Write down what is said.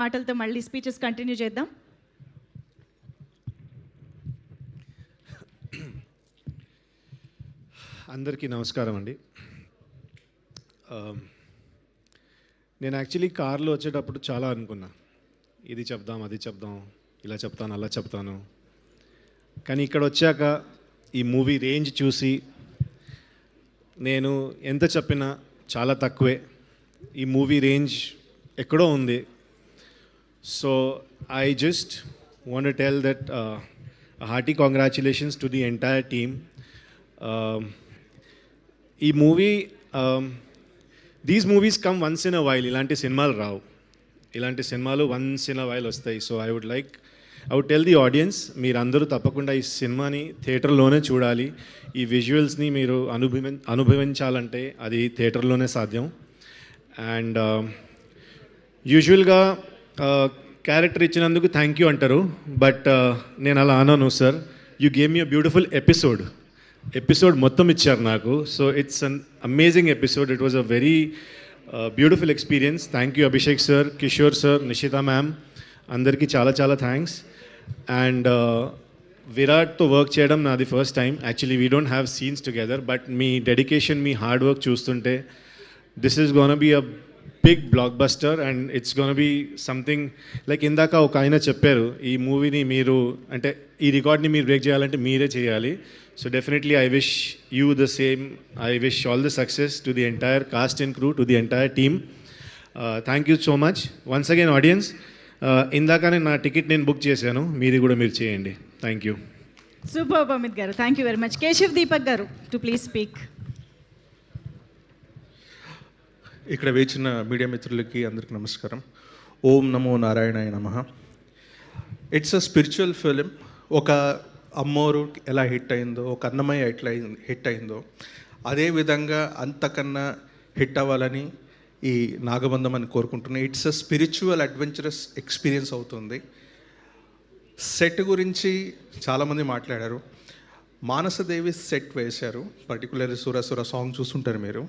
మాటలతో మళ్ళీ speeches continue చేద్దాం. అందరికీ నమస్కారం అండి. నేను యాక్చువల్లీ కార్లో వచ్చేటప్పుడు చాలా అనుకున్నా, ఇది చెప్దాం అది చెప్దాం, ఇలా చెప్తాను అలా చెప్తాను. కానీ ఇక్కడ వచ్చాక ఈ మూవీ రేంజ్ చూసి నేను ఎంత చెప్పినా చాలా తక్కువే. ఈ మూవీ రేంజ్ ఎక్కడో ఉంది. So I just want to tell that hearty congratulations to the entire team. ఈ movie these movies come once in a while. ఇలాంటి సినిమాలు రావు, ఇలాంటి సినిమాలు వన్స్ ఇన్ అ వైల్ వస్తాయి. So I would tell the audience, మీరందరూ తప్పకుండా ఈ సినిమాని థియేటర్లోనే చూడాలి. ఈ విజువల్స్ని మీరు అనుభవించాలంటే అది థియేటర్లోనే సాధ్యం. అండ్ యూజువల్గా క్యారెక్టర్ ఇచ్చినందుకు థ్యాంక్ యూ అంటారు, బట్ నేను అలా అనను sir. You gave me a beautiful episode మొత్తం ఇచ్చారు నాకు. So it's an amazing episode. It was a very beautiful experience. Thank you Abhishek sir, Kishore sir, Nishita ma'am, అందరికీ చాలా చాలా థ్యాంక్స్. అండ్ విరాట్తో వర్క్ చేయడం నాది first time. Actually we don't have scenes together, but మీ డెడికేషన్, మీ హార్డ్ వర్క్ చూస్తుంటే this is gonna be a big blockbuster and it's gonna be something like ఇందాక ఒక ఆయన చెప్పారు, ఈ మూవీని మీరు అంటే ఈ రికార్డ్ని మీరు బ్రేక్ చేయాలంటే మీరే చేయాలి. So definitely I wish you the same. I wish all the success to the entire cost and crew, to the entire team. Thank you so much once again audience. ఇందాకనే నా టికెట్ నేను book చేశాను, మీది కూడా మీరు చేయండి. Thank you. Super Amit గారు, thank you very much. Keshav Deepak గారు టు ప్లీజ్ స్పీక్. ఇక్కడ వేచిన మీడియా మిత్రులకి అందరికీ నమస్కారం. ఓం నమో నారాయణాయ నమః. It's a spiritual film. ఒక అమ్మోరు ఎలా హిట్ అయిందో, ఒక అన్నమయ్య ఎట్లా హిట్ అయిందో, అదేవిధంగా అంతకన్నా హిట్ అవ్వాలని ఈ నాగబంధం అని కోరుకుంటున్నాను. It's a spiritual adventurous experience అవుతుంది. సెట్ గురించి చాలామంది మాట్లాడారు. మానసదేవి సెట్ వేశారు, పర్టికులర్లీ సురసుర సాంగ్ చూస్తుంటారు మీరు.